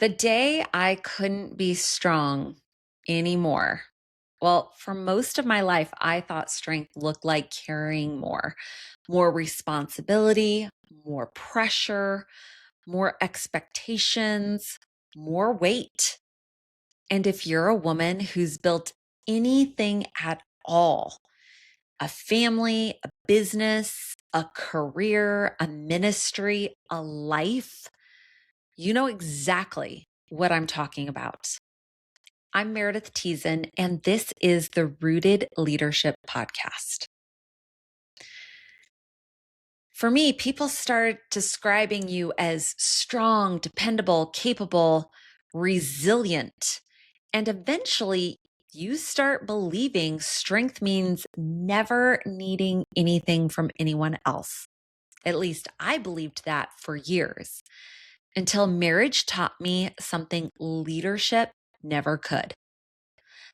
The day I couldn't be strong anymore. Well, for most of my life, I thought strength looked like carrying more responsibility, more pressure, more expectations, more weight. And if you're a woman who's built anything at all, a family, a business, a career, a ministry, a life, you know exactly what I'm talking about. I'm Meredith Teason, and this is the Rooted Leadership Podcast. For me, people start describing you as strong, dependable, capable, resilient, and eventually you start believing strength means never needing anything from anyone else. At least I believed that for years until marriage taught me something leadership never could.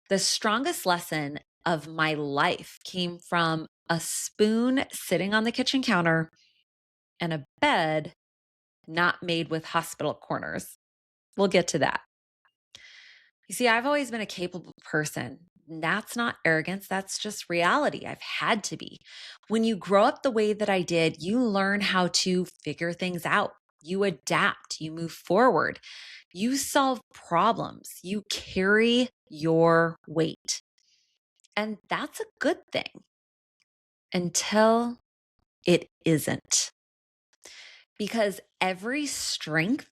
The strongest lesson of my life came from a spoon sitting on the kitchen counter and a bed not made with hospital corners. We'll get to that. You see, I've always been a capable person. That's not arrogance, that's just reality. I've had to be. When you grow up the way that I did, you learn how to figure things out. You adapt, you move forward, you solve problems, you carry your weight. And that's a good thing until it isn't. Because every strength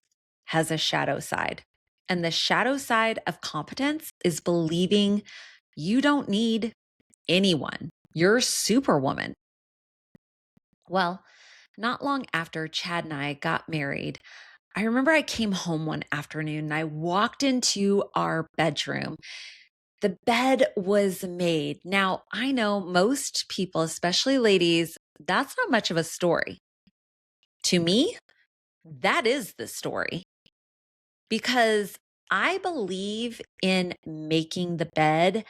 has a shadow side. And the shadow side of competence is believing you don't need anyone. You're superwoman. Well, not long after Chad and I got married, I remember I came home one afternoon and I walked into our bedroom. The bed was made. Now, I know most people, especially ladies, that's not much of a story. To me, that is the story because I believe in making the bed.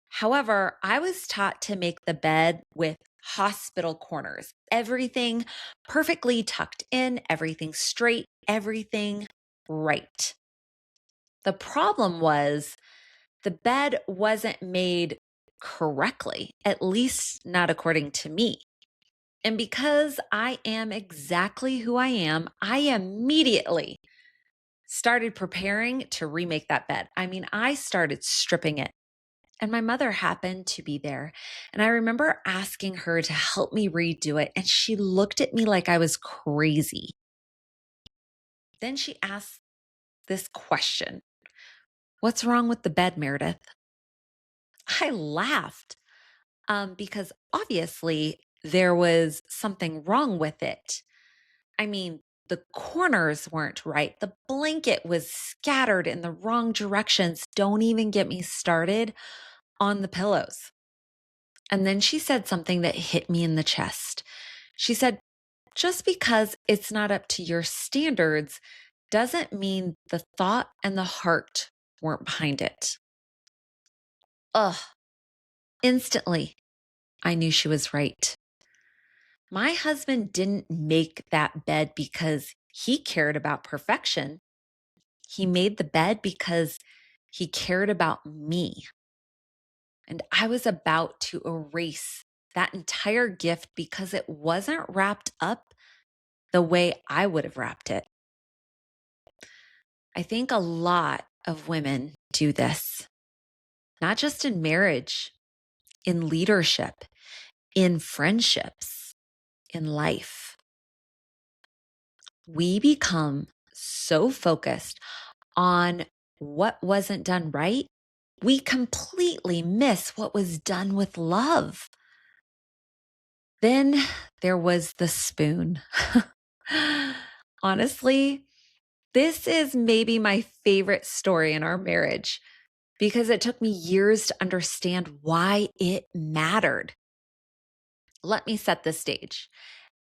However, I was taught to make the bed with hospital corners, everything perfectly tucked in, everything straight, everything right. The problem was the bed wasn't made correctly, at least not according to me. And because I am exactly who I am, I immediately started preparing to remake that bed. I mean, I started stripping it. And my mother happened to be there. And I remember asking her to help me redo it. And she looked at me like I was crazy. Then she asked this question: "What's wrong with the bed, Meredith?" I laughed because obviously there was something wrong with it. I mean, the corners weren't right. The blanket was scattered in the wrong directions. Don't even get me started on the pillows. And then she said something that hit me in the chest. She said, "Just because it's not up to your standards doesn't mean the thought and the heart weren't behind it." Ugh, instantly, I knew she was right. My husband didn't make that bed because he cared about perfection. He made the bed because he cared about me. And I was about to erase that entire gift because it wasn't wrapped up the way I would have wrapped it. I think a lot of women do this, not just in marriage, in leadership, in friendships, in life. We become so focused on what wasn't done right, we completely miss what was done with love. Then there was the spoon. Honestly, this is maybe my favorite story in our marriage because it took me years to understand why it mattered. Let me set the stage.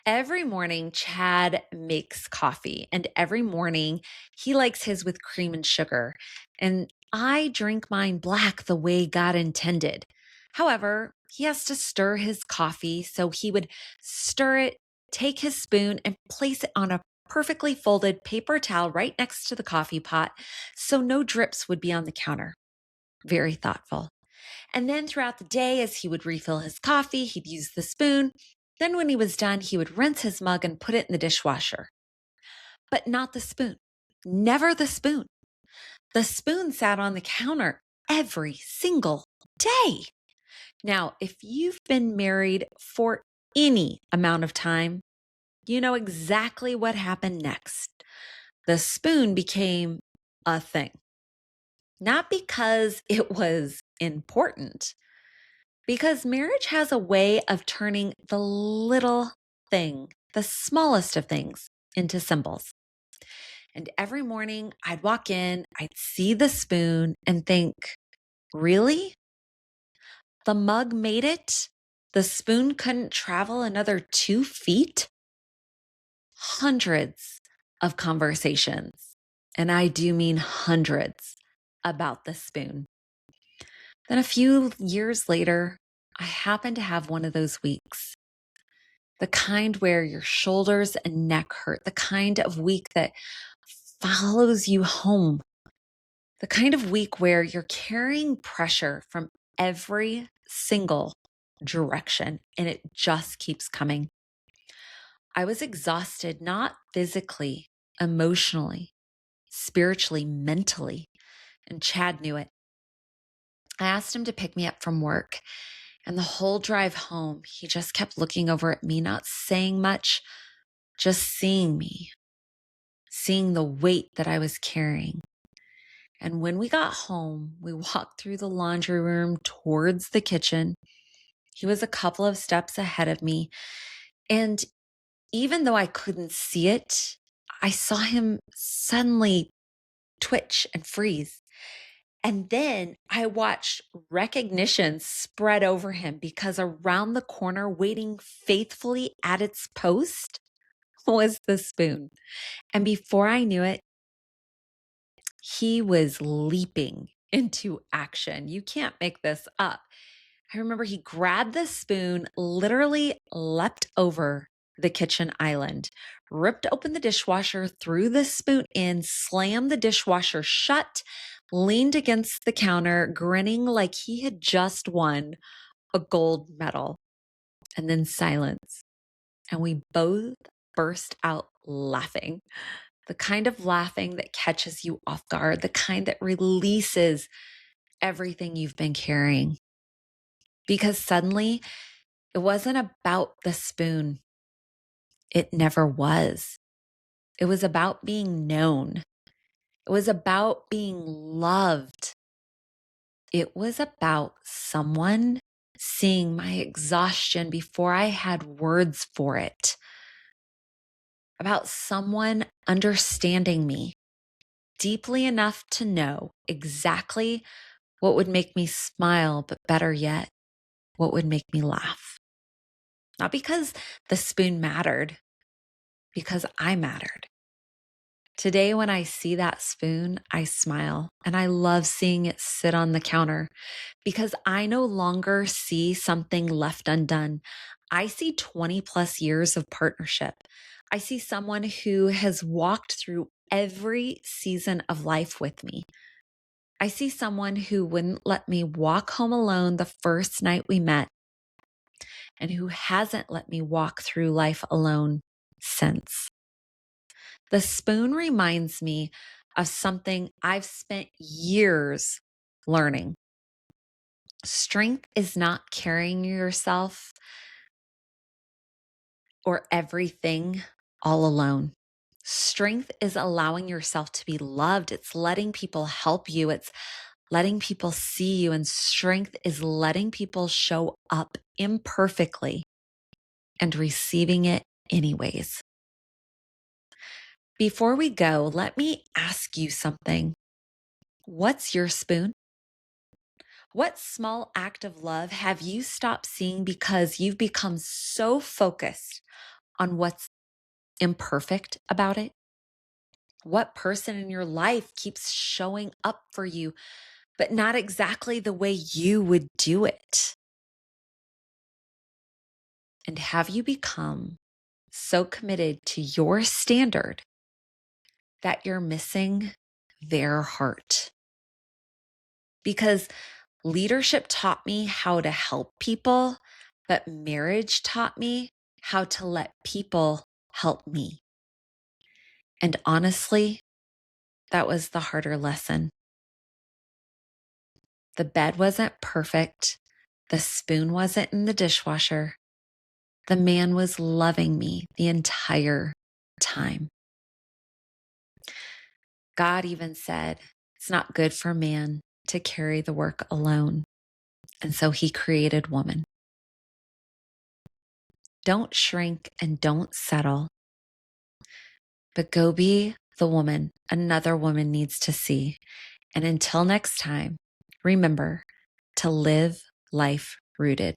Every morning, Chad makes coffee, and every morning he likes his with cream and sugar. And I drink mine black the way God intended. However, he has to stir his coffee, so he would stir it, take his spoon, and place it on a perfectly folded paper towel right next to the coffee pot so no drips would be on the counter. Very thoughtful. And then throughout the day, as he would refill his coffee, he'd use the spoon. Then, when he was done, he would rinse his mug and put it in the dishwasher. But not the spoon. Never the spoon. The spoon sat on the counter every single day. Now, if you've been married for any amount of time, you know exactly what happened next. The spoon became a thing. Not because it was important, because marriage has a way of turning the little thing, the smallest of things, into symbols. And every morning I'd walk in, I'd see the spoon and think, really? The mug made it? The spoon couldn't travel another 2 feet? Hundreds of conversations, and I do mean hundreds, about the spoon. Then a few years later, I happened to have one of those weeks. The kind where your shoulders and neck hurt, the kind of week that follows you home, the kind of week where you're carrying pressure from every single direction and it just keeps coming. I was exhausted, not physically, emotionally, spiritually, mentally, and Chad knew it. I asked him to pick me up from work, and the whole drive home, he just kept looking over at me, not saying much, just seeing me, seeing the weight that I was carrying. And when we got home, we walked through the laundry room towards the kitchen. He was a couple of steps ahead of me. And even though I couldn't see it, I saw him suddenly twitch and freeze. And then I watched recognition spread over him because around the corner, waiting faithfully at its post, was the spoon. And before I knew it, he was leaping into action. You can't make this up. I remember he grabbed the spoon, literally leapt over the kitchen island, ripped open the dishwasher, threw the spoon in, slammed the dishwasher shut, leaned against the counter, grinning like he had just won a gold medal, and then silence. And we both burst out laughing. The kind of laughing that catches you off guard, the kind that releases everything you've been carrying. Because suddenly, it wasn't about the spoon. It never was. It was about being known. It was about being loved. It was about someone seeing my exhaustion before I had words for it. About someone understanding me deeply enough to know exactly what would make me smile, but better yet, what would make me laugh. Not because the spoon mattered, because I mattered. Today, when I see that spoon, I smile and I love seeing it sit on the counter because I no longer see something left undone. I see 20 plus years of partnership. I see someone who has walked through every season of life with me. I see someone who wouldn't let me walk home alone the first night we met and who hasn't let me walk through life alone since. The spoon reminds me of something I've spent years learning. Strength is not carrying yourself or everything all alone. Strength is allowing yourself to be loved. It's letting people help you. It's letting people see you. And strength is letting people show up imperfectly and receiving it anyways. Before we go, let me ask you something. What's your spoon? What small act of love have you stopped seeing because you've become so focused on what's imperfect about it? What person in your life keeps showing up for you, but not exactly the way you would do it? And have you become so committed to your standard that you're missing their heart. Because leadership taught me how to help people, but marriage taught me how to let people help me. And honestly, that was the harder lesson. The bed wasn't perfect. The spoon wasn't in the dishwasher. The man was loving me the entire time. God even said, it's not good for man to carry the work alone. And so he created woman. Don't shrink and don't settle, but go be the woman another woman needs to see. And until next time, remember to live life rooted.